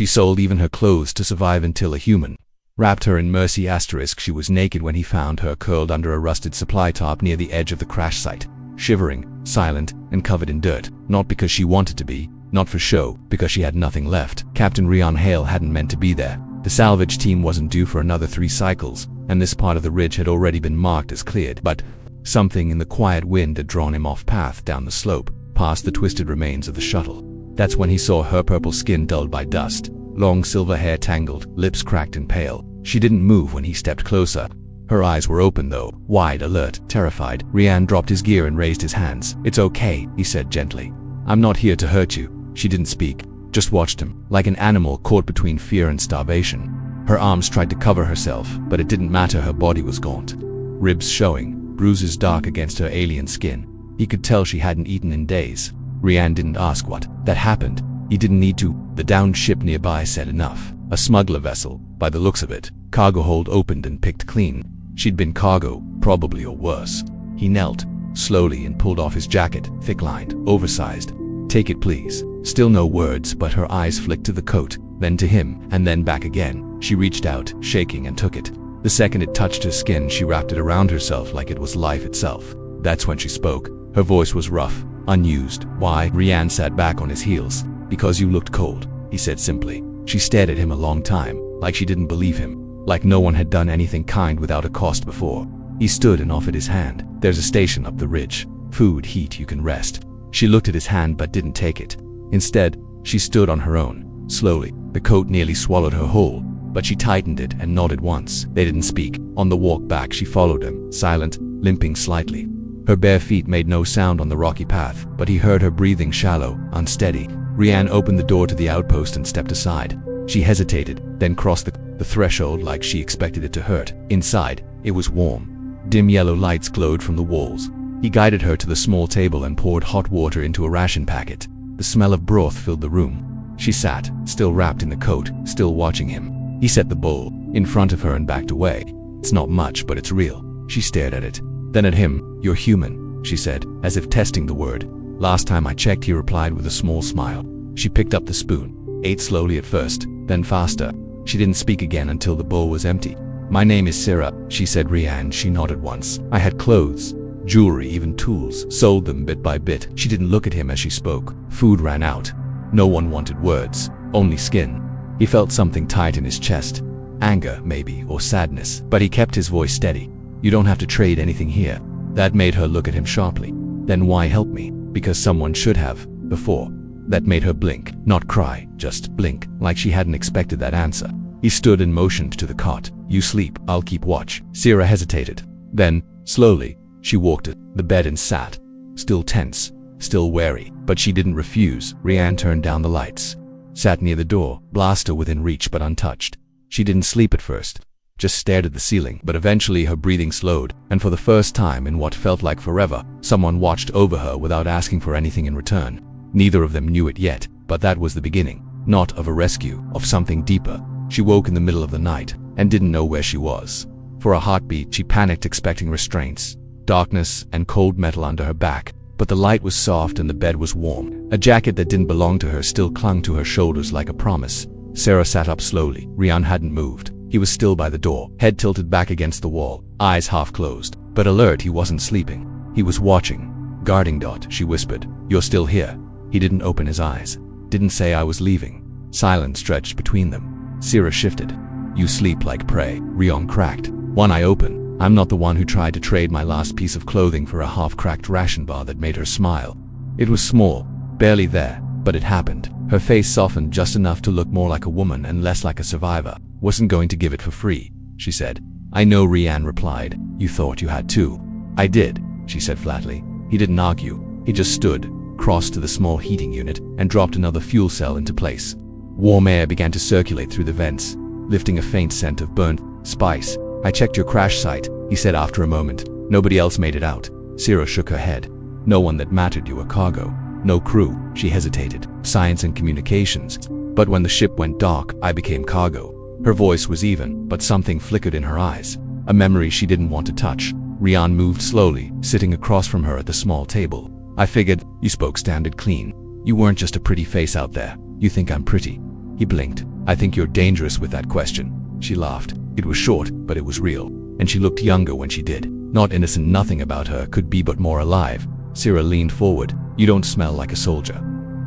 She sold even her clothes to survive until a human wrapped her in mercy. She was naked when he found her curled under a rusted supply top near the edge of the crash site, shivering, silent, and covered in dirt. Not because she wanted to be, not for show, because she had nothing left. Captain Rian Hale hadn't meant to be there. The salvage team wasn't due for another 3 cycles, and this part of the ridge had already been marked as cleared. But something in the quiet wind had drawn him off path down the slope, past the twisted remains of the shuttle. That's when he saw her purple skin dulled by dust, long silver hair tangled, lips cracked and pale. She didn't move when he stepped closer. Her eyes were open though, wide, alert, terrified. Rian dropped his gear and raised his hands. "It's okay," he said gently. "I'm not here to hurt you." She didn't speak, just watched him, like an animal caught between fear and starvation. Her arms tried to cover herself, but it didn't matter. Her body was gaunt, ribs showing, bruises dark against her alien skin. He could tell she hadn't eaten in days. Rian didn't ask what that happened. He didn't need to. The downed ship nearby said enough. A smuggler vessel, by the looks of it. Cargo hold opened and picked clean. She'd been cargo, probably, or worse. He knelt, slowly, and pulled off his jacket, thick-lined, oversized. "Take it, please." Still no words, but her eyes flicked to the coat, then to him, and then back again. She reached out, shaking, and took it. The second it touched her skin, she wrapped it around herself like it was life itself. That's when she spoke. Her voice was rough, unused. "Why?" Rian sat back on his heels. "Because you looked cold," he said simply. She stared at him a long time, like she didn't believe him, like no one had done anything kind without a cost before. He stood and offered his hand. "There's a station up the ridge. Food, heat, you can rest." She looked at his hand but didn't take it. Instead, she stood on her own, slowly. The coat nearly swallowed her whole, but she tightened it and nodded once. They didn't speak. On the walk back, she followed him, silent, limping slightly. Her bare feet made no sound on the rocky path, but he heard her breathing shallow, unsteady. Rian opened the door to the outpost and stepped aside. She hesitated, then crossed the threshold like she expected it to hurt. Inside, it was warm. Dim yellow lights glowed from the walls. He guided her to the small table and poured hot water into a ration packet. The smell of broth filled the room. She sat, still wrapped in the coat, still watching him. He set the bowl in front of her and backed away. "It's not much, but it's real." She stared at it, then at him. "You're human," she said, as if testing the word. "Last time I checked," he replied with a small smile. She picked up the spoon, ate slowly at first, then faster. She didn't speak again until the bowl was empty. "My name is Sarah," she said. Rian, she nodded once. "I had clothes, jewelry, even tools. Sold them bit by bit." She didn't look at him as she spoke. Food ran out. No one wanted words, only skin. He felt something tight in his chest. Anger, maybe, or sadness. But he kept his voice steady. "You don't have to trade anything here." That made her look at him sharply. "Then why help me?" "Because someone should have, before." That made her blink, not cry, just blink, like she hadn't expected that answer. He stood and motioned to the cot. "You sleep, I'll keep watch." Sarah hesitated. Then, slowly, she walked to the bed and sat, still tense, still wary. But she didn't refuse. Rian turned down the lights, sat near the door, blaster within reach but untouched. She didn't sleep at first, just stared at the ceiling. But eventually her breathing slowed, and for the first time in what felt like forever, someone watched over her without asking for anything in return. Neither of them knew it yet, but that was the beginning. Not of a rescue, of something deeper. She woke in the middle of the night, and didn't know where she was. For a heartbeat, she panicked, expecting restraints, darkness, and cold metal under her back. But the light was soft and the bed was warm. A jacket that didn't belong to her still clung to her shoulders like a promise. Sarah sat up slowly. Rian hadn't moved. He was still by the door, head tilted back against the wall, eyes half closed. But alert, he wasn't sleeping. He was watching. "Guarding dot," she whispered. "You're still here." He didn't open his eyes. Didn't say I was leaving. Silence stretched between them. Sarah shifted. "You sleep like prey." Rian cracked. One eye open. "I'm not the one who tried to trade my last piece of clothing for a half-cracked ration bar." That made her smile. It was small, barely there, but it happened. Her face softened just enough to look more like a woman and less like a survivor. "Wasn't going to give it for free," she said. "I know," Rian replied. "You thought you had to." "I did," she said flatly. He didn't argue. He just stood, crossed to the small heating unit, and dropped another fuel cell into place. Warm air began to circulate through the vents, lifting a faint scent of burnt spice. "I checked your crash site," he said after a moment. "Nobody else made it out." Sarah shook her head. "No one that mattered. You were cargo. No crew." She hesitated. "Science and communications. But when the ship went dark, I became cargo." Her voice was even, but something flickered in her eyes. A memory she didn't want to touch. Rian moved slowly, sitting across from her at the small table. "I figured." "You spoke standard clean. You weren't just a pretty face out there." "You think I'm pretty?" He blinked. I think you're dangerous with that question. She laughed. It was short, but it was real. And she looked younger when she did. Not innocent, nothing about her could be but more alive. Syrah leaned forward. You don't smell like a soldier.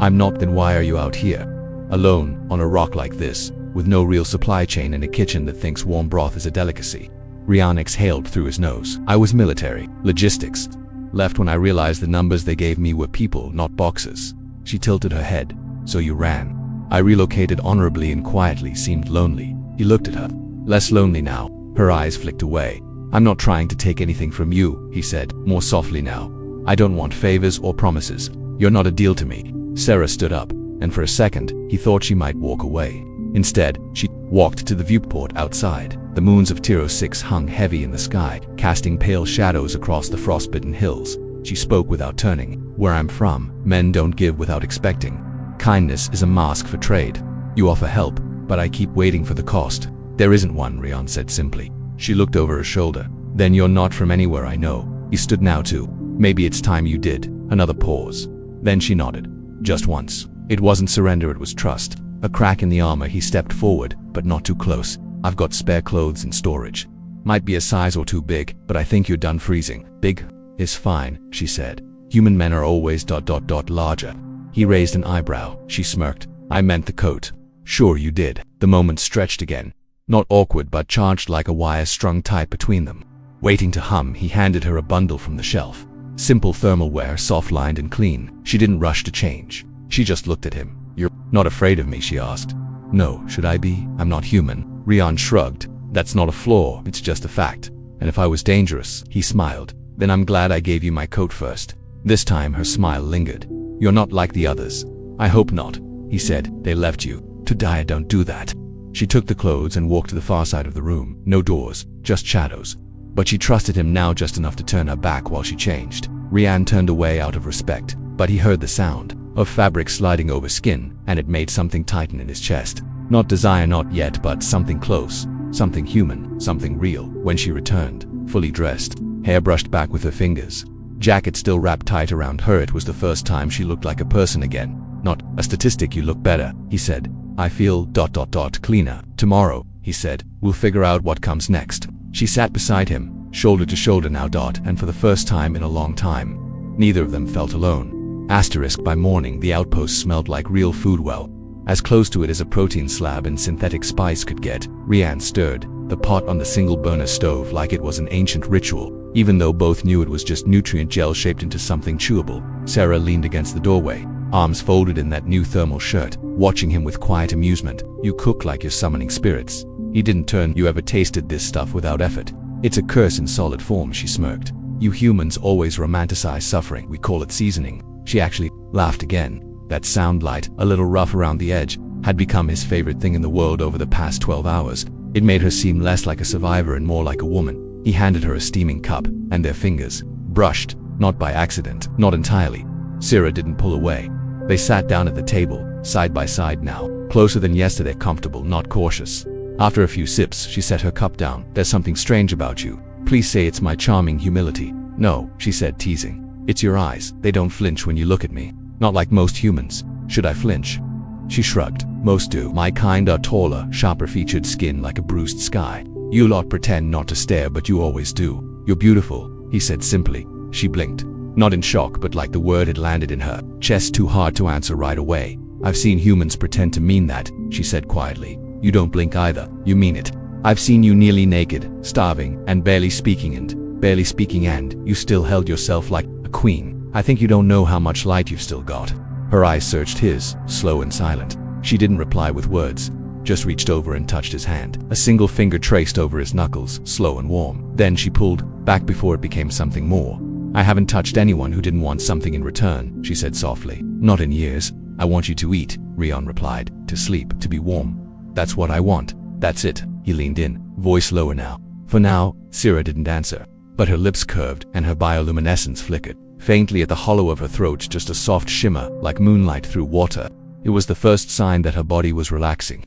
I'm not, then why are you out here? Alone, on a rock like this, with no real supply chain and a kitchen that thinks warm broth is a delicacy. Rian exhaled through his nose. I was military. Logistics. Left when I realized the numbers they gave me were people, not boxes. She tilted her head. So you ran. I relocated honorably and quietly, seemed lonely. He looked at her. Less lonely now. Her eyes flicked away. I'm not trying to take anything from you, he said, more softly now. I don't want favors or promises. You're not a deal to me. Syrah stood up, and for a second, he thought she might walk away. Instead, she walked to the viewport outside. The moons of Tiro 6 hung heavy in the sky, casting pale shadows across the frostbitten hills. She spoke without turning. Where I'm from, men don't give without expecting. Kindness is a mask for trade. You offer help, but I keep waiting for the cost. There isn't one, Rian said simply. She looked over her shoulder. Then you're not from anywhere I know. He stood now too. Maybe it's time you did. Another pause. Then she nodded. Just once. It wasn't surrender, it was trust. A crack in the armor, he stepped forward, but not too close. I've got spare clothes in storage. Might be a size or two big, but I think you're done freezing. Big is fine, she said. Human men are always ... larger. He raised an eyebrow. She smirked. I meant the coat. Sure you did. The moment stretched again. Not awkward, but charged like a wire strung tight between them. Waiting to hum, he handed her a bundle from the shelf. Simple thermal wear, soft-lined and clean. She didn't rush to change. She just looked at him. You're not afraid of me, she asked. No, should I be? I'm not human. Rian shrugged. That's not a flaw, it's just a fact. And if I was dangerous, he smiled, then I'm glad I gave you my coat first. This time her smile lingered. You're not like the others. I hope not, he said. They left you to die. Don't do that. She took the clothes and walked to the far side of the room. No doors, just shadows. But she trusted him now just enough to turn her back while she changed. Rian turned away out of respect, but he heard the sound of fabric sliding over skin, and it made something tighten in his chest. Not desire, not yet, but something close, something human, something real. When she returned, fully dressed, hair brushed back with her fingers, jacket still wrapped tight around her, it was the first time she looked like a person again. Not a statistic. You look better, he said. I feel ... cleaner. Tomorrow, he said, we'll figure out what comes next. She sat beside him, shoulder to shoulder now ... and for the first time in a long time, neither of them felt alone. By morning, the outpost smelled like real food, well, as close to it as a protein slab and synthetic spice could get. Rian stirred the pot on the single burner stove like it was an ancient ritual, even though both knew it was just nutrient gel shaped into something chewable. Syrah leaned against the doorway, arms folded in that new thermal shirt, watching him with quiet amusement. You cook like you're summoning spirits. He didn't turn. You ever tasted this stuff without effort? It's a curse in solid form, she smirked. You humans always romanticize suffering. We call it seasoning. She actually laughed again. That sound, light, a little rough around the edge, had become his favorite thing in the world over the past 12 hours. It made her seem less like a survivor and more like a woman. He handed her a steaming cup, and their fingers brushed, not by accident, not entirely. Syrah didn't pull away. They sat down at the table, side by side now, closer than yesterday, comfortable, not cautious. After a few sips, she set her cup down. There's something strange about you. Please say it's my charming humility. No, she said, teasing. It's your eyes. They don't flinch when you look at me. Not like most humans. Should I flinch? She shrugged. Most do. My kind are taller, sharper featured skin like a bruised sky. You lot pretend not to stare, but you always do. You're beautiful, he said simply. She blinked. Not in shock, but like the word had landed in her chest too hard to answer right away. I've seen humans pretend to mean that, she said quietly. You don't blink either. You mean it. I've seen you nearly naked, starving, and barely speaking, and you still held yourself like a queen. I think you don't know how much light you've still got. Her eyes searched his, slow and silent. She didn't reply with words, just reached over and touched his hand. A single finger traced over his knuckles, slow and warm. Then she pulled back before it became something more. I haven't touched anyone who didn't want something in return, she said softly. Not in years. I want you to eat, Rian replied. To sleep, to be warm. That's what I want. That's it. He leaned in, voice lower now. For now, Syrah didn't answer, but her lips curved and her bioluminescence flickered. Faintly at the hollow of her throat, just a soft shimmer, like moonlight through water. It was the first sign that her body was relaxing,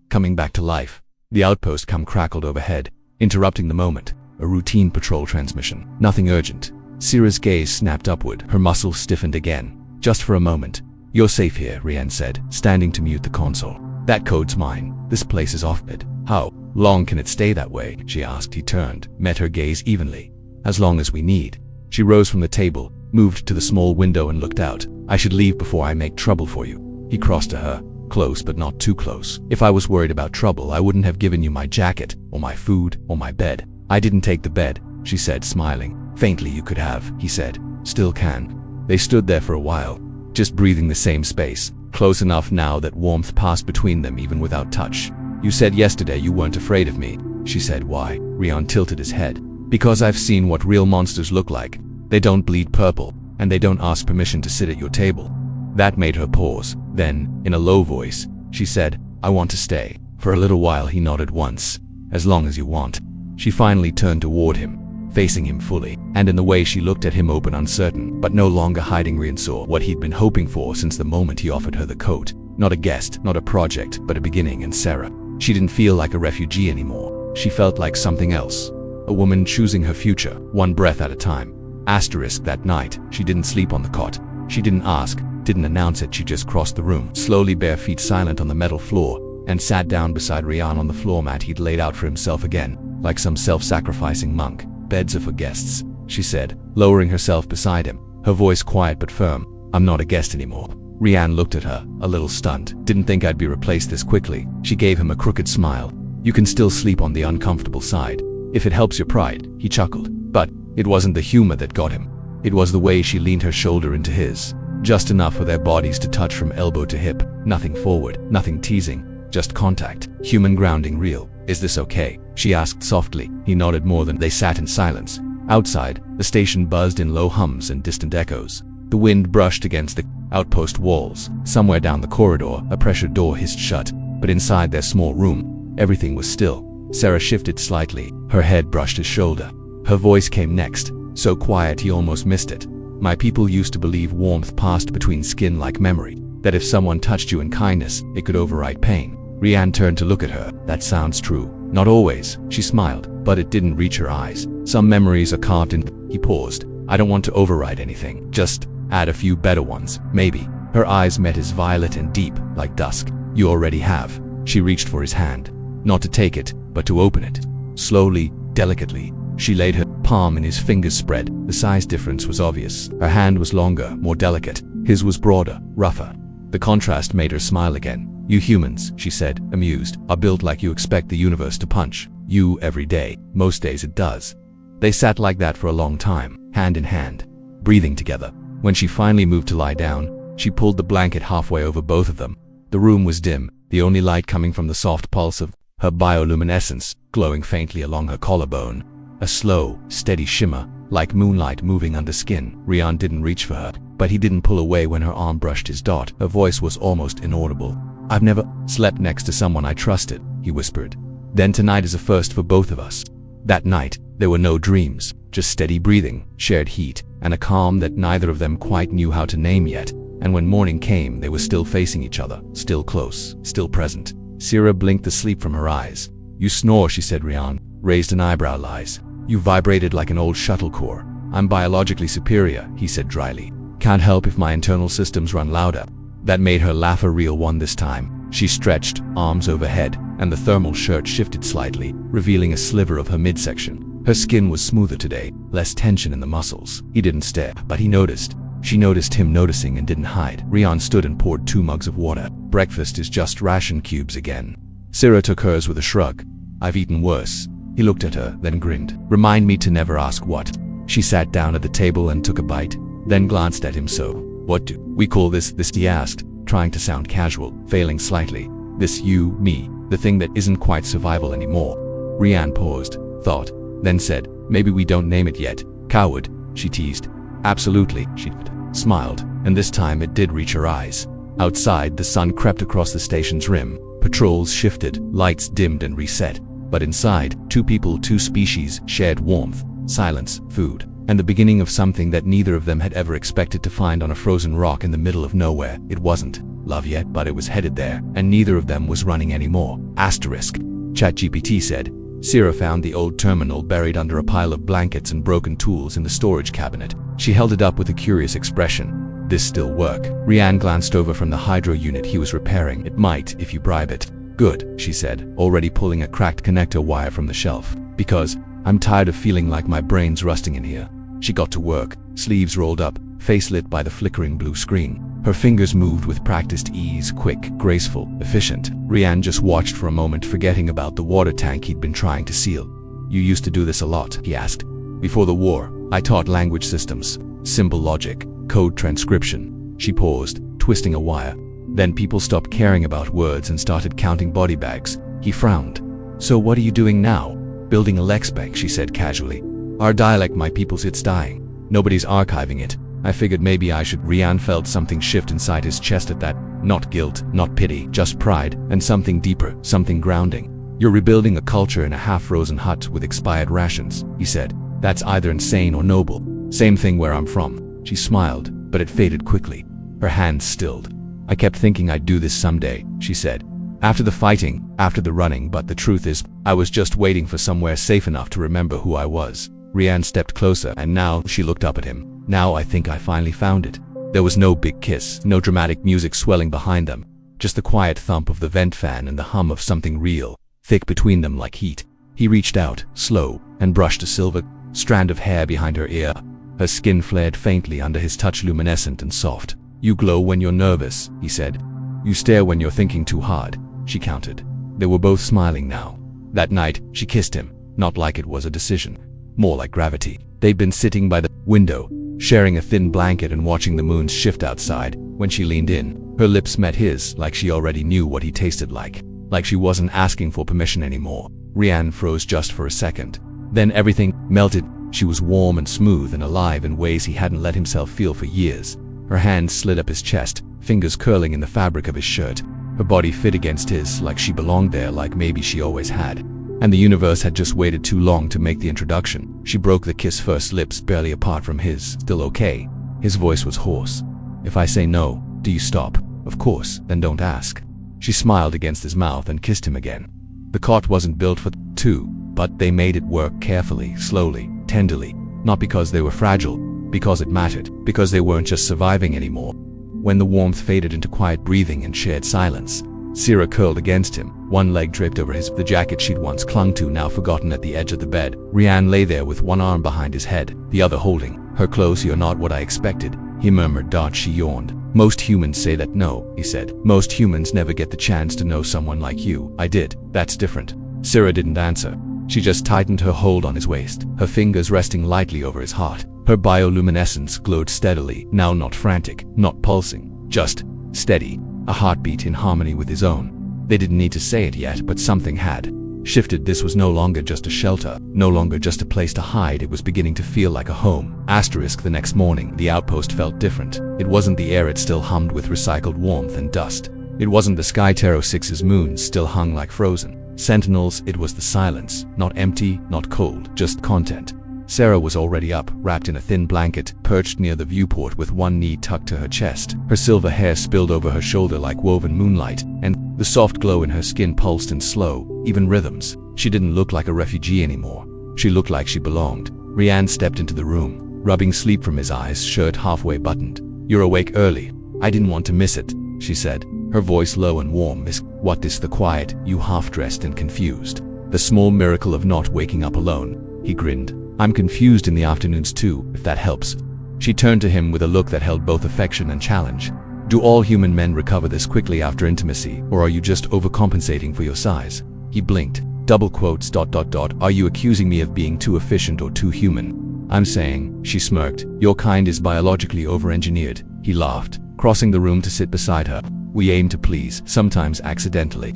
coming back to life. The outpost crackled overhead, interrupting the moment. A routine patrol transmission. Nothing urgent. Syrah's gaze snapped upward, her muscles stiffened again. Just for a moment. You're safe here, Rian said, standing to mute the console. That code's mine. This place is off-bid. How long can it stay that way? She asked. He turned, met her gaze evenly. As long as we need. She rose from the table, moved to the small window and looked out. I should leave before I make trouble for you. He crossed to her, close but not too close. If I was worried about trouble, I wouldn't have given you my jacket, or my food, or my bed. I didn't take the bed, she said, smiling. Faintly, you could have, he said. Still can. They stood there for a while, just breathing the same space, close enough now that warmth passed between them even without touch. You said yesterday you weren't afraid of me, she said. Why? Rian tilted his head. Because I've seen what real monsters look like. They don't bleed purple, and they don't ask permission to sit at your table. That made her pause. Then, in a low voice, she said, I want to stay. For a little while he nodded once. As long as you want. She finally turned toward him, facing him fully, and in the way she looked at him open, uncertain, but no longer hiding. Rian saw what he'd been hoping for since the moment he offered her the coat. Not a guest, not a project, but a beginning. And Sarah. She didn't feel like a refugee anymore. She felt like something else. A woman choosing her future, one breath at a time. Asterisk that night, she didn't sleep on the cot. She didn't ask, didn't announce it. She just crossed the room, slowly, bare feet silent on the metal floor, and sat down beside Rian on the floor mat he'd laid out for himself again, like some self-sacrificing monk. Beds are for guests, she said, lowering herself beside him, her voice quiet but firm. I'm not a guest anymore. Rian looked at her, a little stunned. Didn't think I'd be replaced this quickly. She gave him a crooked smile. You can still sleep on the uncomfortable side. If it helps your pride, he chuckled. But it wasn't the humor that got him. It was the way she leaned her shoulder into his. Just enough for their bodies to touch from elbow to hip. Nothing forward, nothing teasing. Just contact. Human grounding, real. Is this okay? She asked softly. He nodded more than. They sat in silence. Outside, the station buzzed in low hums and distant echoes. The wind brushed against the outpost walls. Somewhere down the corridor, a pressure door hissed shut. But inside their small room, everything was still. Sarah shifted slightly. Her head brushed his shoulder. Her voice came next, so quiet he almost missed it. My people used to believe warmth passed between skin like memory, that if someone touched you in kindness, it could override pain. Rian turned to look at her. That sounds true. Not always, she smiled, but it didn't reach her eyes. Some memories are carved in. He paused. I don't want to override anything. Just add a few better ones, maybe. Her eyes met his, violet and deep, like dusk. You already have. She reached for his hand. Not to take it, but to open it. Slowly, delicately, she laid her palm in his fingers spread. The size difference was obvious. Her hand was longer, more delicate. His was broader, rougher. The contrast made her smile again. You humans, she said, amused, are built like you expect the universe to punch you every day. Most days it does. They sat like that for a long time, hand in hand, breathing together. When she finally moved to lie down, she pulled the blanket halfway over both of them. The room was dim, the only light coming from the soft pulse of her bioluminescence, glowing faintly along her collarbone. A slow, steady shimmer, like moonlight moving under skin. Rian didn't reach for her, but he didn't pull away when her arm brushed his dot. Her voice was almost inaudible. I've never slept next to someone I trusted, he whispered. Then tonight is a first for both of us. That night, there were no dreams, just steady breathing, shared heat, and a calm that neither of them quite knew how to name yet. And when morning came, they were still facing each other, still close, still present. Sarah blinked the sleep from her eyes. You snore, she said. Rian raised an eyebrow. Lies. You vibrated like an old shuttle core. I'm biologically superior, he said dryly. Can't help if my internal systems run louder. That made her laugh, a real one this time. She stretched, arms overhead, and the thermal shirt shifted slightly, revealing a sliver of her midsection. Her skin was smoother today, less tension in the muscles. He didn't stare, but he noticed. She noticed him noticing and didn't hide. Rian stood and poured 2 mugs of water. Breakfast is just ration cubes again. Sarah took hers with a shrug. I've eaten worse. He looked at her, then grinned. Remind me to never ask what. She sat down at the table and took a bite, then glanced at him. So, what do we call this, he asked, trying to sound casual, failing slightly. This you, me, the thing that isn't quite survival anymore. Rian paused, thought, then said, maybe we don't name it yet. Coward, she teased. Absolutely, she smiled, and this time it did reach her eyes. Outside, the sun crept across the station's rim. Patrols shifted, lights dimmed and reset. But inside, 2 people, 2 species, shared warmth, silence, food, and the beginning of something that neither of them had ever expected to find on a frozen rock in the middle of nowhere. It wasn't love yet, but it was headed there, and neither of them was running anymore. Asterisk. ChatGPT said. Sarah found the old terminal buried under a pile of blankets and broken tools in the storage cabinet. She held it up with a curious expression. This still work? Rian glanced over from the hydro unit he was repairing. It might, if you bribe it. Good, she said, already pulling a cracked connector wire from the shelf. Because I'm tired of feeling like my brain's rusting in here. She got to work, sleeves rolled up, face lit by the flickering blue screen. Her fingers moved with practiced ease, quick, graceful, efficient. Rian just watched for a moment, forgetting about the water tank he'd been trying to seal. You used to do this a lot, he asked. Before the war, I taught language systems, symbol logic, code transcription. She paused, twisting a wire. Then people stopped caring about words and started counting body bags. He frowned. So what are you doing now? Building a Lexbank, she said casually. Our dialect, my people's, it's dying. Nobody's archiving it. I figured maybe I should. Rian felt something shift inside his chest at that. Not guilt, not pity, just pride, and something deeper, something grounding. You're rebuilding a culture in a half-frozen hut with expired rations, he said. That's either insane or noble. Same thing where I'm from. She smiled, but it faded quickly. Her hands stilled. I kept thinking I'd do this someday, she said. After the fighting, after the running, but the truth is, I was just waiting for somewhere safe enough to remember who I was. Rian stepped closer, and now she looked up at him. Now I think I finally found it. There was no big kiss, no dramatic music swelling behind them, just the quiet thump of the vent fan and the hum of something real, thick between them like heat. He reached out, slow, and brushed a silver strand of hair behind her ear. Her skin flared faintly under his touch, luminescent and soft. You glow when you're nervous, he said. You stare when you're thinking too hard, she countered. They were both smiling now. That night, she kissed him, not like it was a decision, more like gravity. They'd been sitting by the window, sharing a thin blanket and watching the moons shift outside. When she leaned in, her lips met his, like she already knew what he tasted like she wasn't asking for permission anymore. Rian froze just for a second. Then everything melted. She was warm and smooth and alive in ways he hadn't let himself feel for years. Her hands slid up his chest, fingers curling in the fabric of his shirt. Her body fit against his, like she belonged there, like maybe she always had. And the universe had just waited too long to make the introduction. She broke the kiss first, lips barely apart from his. Still okay? His voice was hoarse. If I say no, do you stop? Of course, then don't ask. She smiled against his mouth and kissed him again. The cot wasn't built for two, but they made it work carefully, slowly, tenderly. Not because they were fragile, because it mattered, because they weren't just surviving anymore. When the warmth faded into quiet breathing and shared silence, Sierra curled against him, one leg draped over the jacket she'd once clung to, now forgotten, at the edge of the bed. Rian lay there with one arm behind his head, the other holding her close. You're not what I expected, he murmured. She yawned. Most humans say that. No, he said. Most humans never get the chance to know someone like you. I did. That's different. Sierra didn't answer. She just tightened her hold on his waist, her fingers resting lightly over his heart. Her bioluminescence glowed steadily, now not frantic, not pulsing, just steady, a heartbeat in harmony with his own. They didn't need to say it yet, but something had shifted. This was no longer just a shelter, no longer just a place to hide. It was beginning to feel like a home. The next morning, the outpost felt different. It wasn't the air, it still hummed with recycled warmth and dust. It wasn't the sky, Taro 6's moons still hung like frozen sentinels. It was the silence, not empty, not cold, just content. Sarah was already up, wrapped in a thin blanket, perched near the viewport with one knee tucked to her chest. Her silver hair spilled over her shoulder like woven moonlight, and the soft glow in her skin pulsed in slow, even rhythms. She didn't look like a refugee anymore. She looked like she belonged. Rian stepped into the room, rubbing sleep from his eyes, shirt halfway buttoned. You're awake early. I didn't want to miss it, she said, her voice low and warm. Miss, what is the quiet? You half-dressed and confused. The small miracle of not waking up alone. He grinned. I'm confused in the afternoons too, if that helps. She turned to him with a look that held both affection and challenge. Do all human men recover this quickly after intimacy, or are you just overcompensating for your size? He blinked. Double quotes, ... Are you accusing me of being too efficient or too human? I'm saying, she smirked, your kind is biologically over-engineered. He laughed, crossing the room to sit beside her. We aim to please, sometimes accidentally.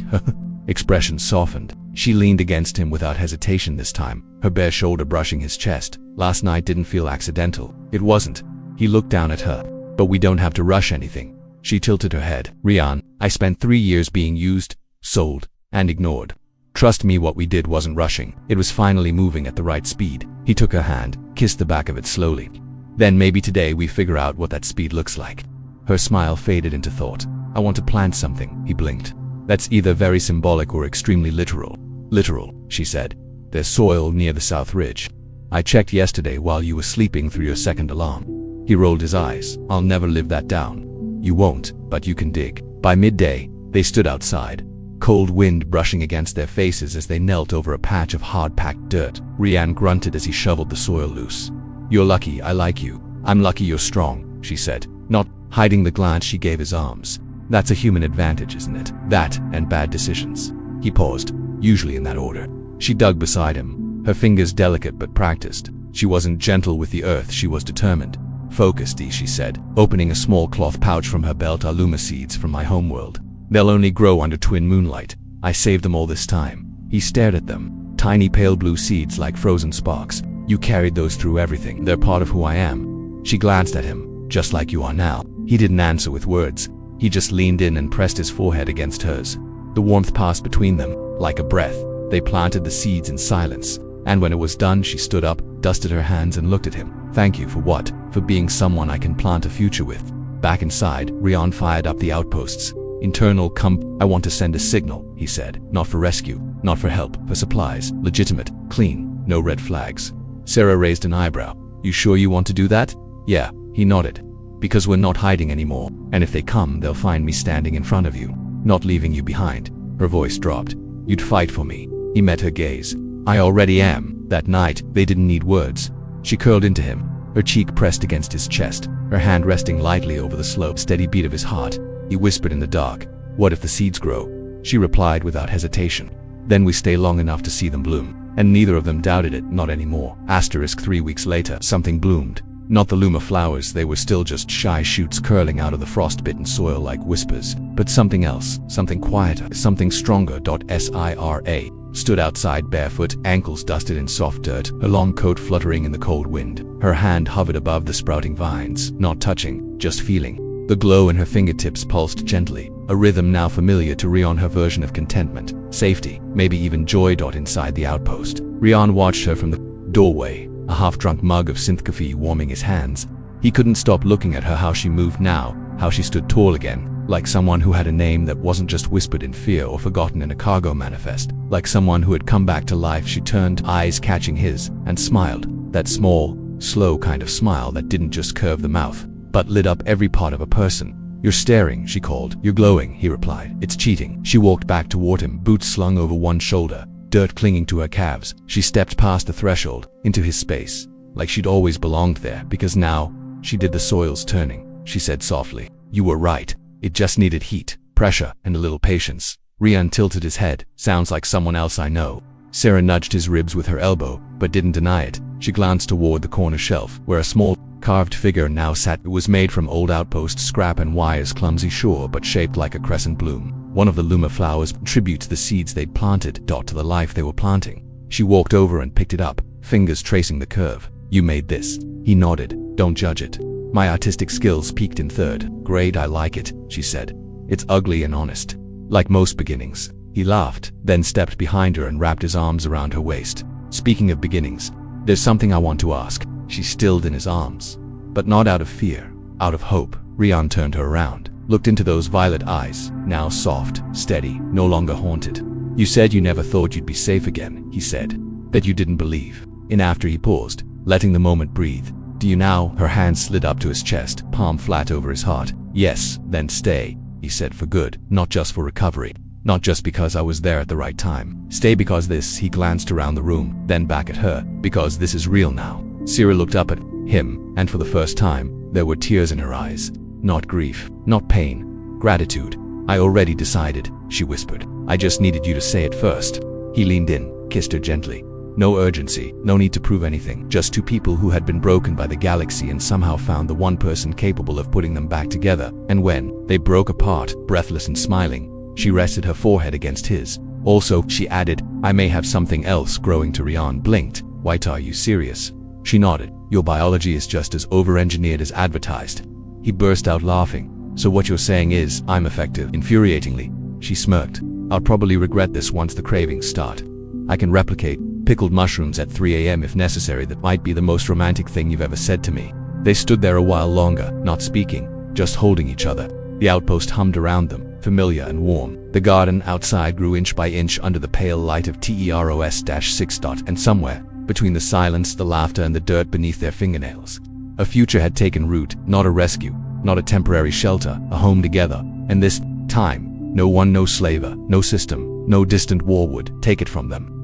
Expression softened. She leaned against him without hesitation this time, her bare shoulder brushing his chest. Last night didn't feel accidental. It wasn't. He looked down at her. But we don't have to rush anything. She tilted her head. Rian, I spent 3 years being used, sold, and ignored. Trust me, what we did wasn't rushing. It was finally moving at the right speed. He took her hand, kissed the back of it slowly. Then maybe today we figure out what that speed looks like. Her smile faded into thought. I want to plant something, he blinked. That's either very symbolic or extremely literal. Literal, she said. There's soil near the south ridge. I checked yesterday while you were sleeping through your second alarm. He rolled his eyes. I'll never live that down. You won't, but you can dig. By midday, they stood outside. cold wind brushing against their faces as they knelt over a patch of hard-packed dirt. Rian grunted as he shoveled the soil loose. "You're lucky I like you. I'm lucky you're strong," she said, not hiding the glance she gave his arms. "That's a human advantage, isn't it? That and bad decisions." He paused, usually in that order. She dug beside him, her fingers delicate but practiced. She wasn't gentle with the earth, she was determined. "Focused," she said, opening a small cloth pouch from her belt. "Aluma seeds from my homeworld. They'll only grow under twin moonlight. I saved them all this time." He stared at them. "Tiny pale blue seeds like frozen sparks. You carried those through everything. They're part of who I am." She glanced at him. "Just like you are now." He didn't answer with words. He just leaned in and pressed his forehead against hers. The warmth passed between them, like a breath. They planted the seeds in silence. And when it was done, she stood up, dusted her hands and looked at him. "Thank you for what? For being someone I can plant a future with." Back inside, Rian fired up the outposts. "Internal I want to send a signal," he said. "Not for rescue, not for help, for supplies. Legitimate, clean, no red flags." Sarah raised an eyebrow. "You sure you want to do that?" "Yeah," he nodded. "Because we're not hiding anymore. And if they come, they'll find me standing in front of you, not leaving you behind." Her voice dropped. "You'd fight for me." He met her gaze. "I already am." That night, they didn't need words. She curled into him, her cheek pressed against his chest, her hand resting lightly over the slow, steady beat of his heart. He whispered in the dark, "What if the seeds grow?" She replied without hesitation. "Then we stay long enough to see them bloom." And neither of them doubted it, not anymore. 3 weeks later, something bloomed. Not the Luma flowers, they were still just shy shoots curling out of the frost-bitten soil like whispers. But something else, something quieter, something stronger. Sira stood outside barefoot, ankles dusted in soft dirt, her long coat fluttering in the cold wind. Her hand hovered above the sprouting vines, not touching, just feeling. The glow in her fingertips pulsed gently, a rhythm now familiar to Rian, her version of contentment, safety, maybe even joy. Inside the outpost, Rian watched her from the doorway, a half-drunk mug of synth coffee warming his hands. He couldn't stop looking at her, how she moved now, how she stood tall again, like someone who had a name that wasn't just whispered in fear or forgotten in a cargo manifest, like someone who had come back to life. She turned, eyes catching his, and smiled, that small, slow kind of smile that didn't just curve the mouth, but lit up every part of a person. "You're staring," she called. "You're glowing," he replied. "It's cheating." She walked back toward him, boots slung over one shoulder, dirt clinging to her calves. She stepped past the threshold, into his space, like she'd always belonged there, because now, she did the soils turning. She said softly, "You were right. It just needed heat, pressure, and a little patience." Rian tilted his head. "Sounds like someone else I know." Sarah nudged his ribs with her elbow, but didn't deny it. She glanced toward the corner shelf, where a small, carved figure now sat. It was made from old outpost scrap and wires, clumsy sure, but shaped like a crescent bloom. One of the Luma flowers, tribute to the seeds they'd planted, to the life they were planting. She walked over and picked it up, fingers tracing the curve. "You made this." He nodded. "Don't judge it." "My artistic skills peaked in third grade. I like it," she said. "It's ugly and honest. Like most beginnings." He laughed, then stepped behind her and wrapped his arms around her waist. "Speaking of beginnings, there's something I want to ask." She stilled in his arms, but not out of fear, out of hope. Rian turned her around, looked into those violet eyes, now soft, steady, no longer haunted. "You said you never thought you'd be safe again," he said. "That you didn't believe." After he paused, letting the moment breathe. "Do you now?" Her hand slid up to his chest, palm flat over his heart. "Yes." "Then stay," he said, "for good, not just for recovery. Not just because I was there at the right time. Stay because this," he glanced around the room, then back at her, "because this is real now." Sarah looked up at him, and for the first time, there were tears in her eyes. Not grief, not pain, gratitude. "I already decided," she whispered. "I just needed you to say it first." He leaned in, kissed her gently. No urgency, no need to prove anything. Just two people who had been broken by the galaxy and somehow found the one person capable of putting them back together. And when they broke apart, breathless and smiling, she rested her forehead against his. "Also," she added, "I may have something else." Growing to Rian blinked. "White, are you serious?" She nodded. "Your biology is just as over-engineered as advertised." He burst out laughing. "So what you're saying is, I'm effective?" Infuriatingly. She smirked. "I'll probably regret this once the cravings start. I can replicate pickled mushrooms at 3 a.m. if necessary." "That might be the most romantic thing you've ever said to me." They stood there a while longer, not speaking, just holding each other. The outpost hummed around them, familiar and warm. The garden outside grew inch by inch under the pale light of TEROS-6. And somewhere, between the silence, the laughter, and the dirt beneath their fingernails, a future had taken root. Not a rescue, not a temporary shelter, a home together. And this time, No one, no slaver, no system, no distant war would take it from them.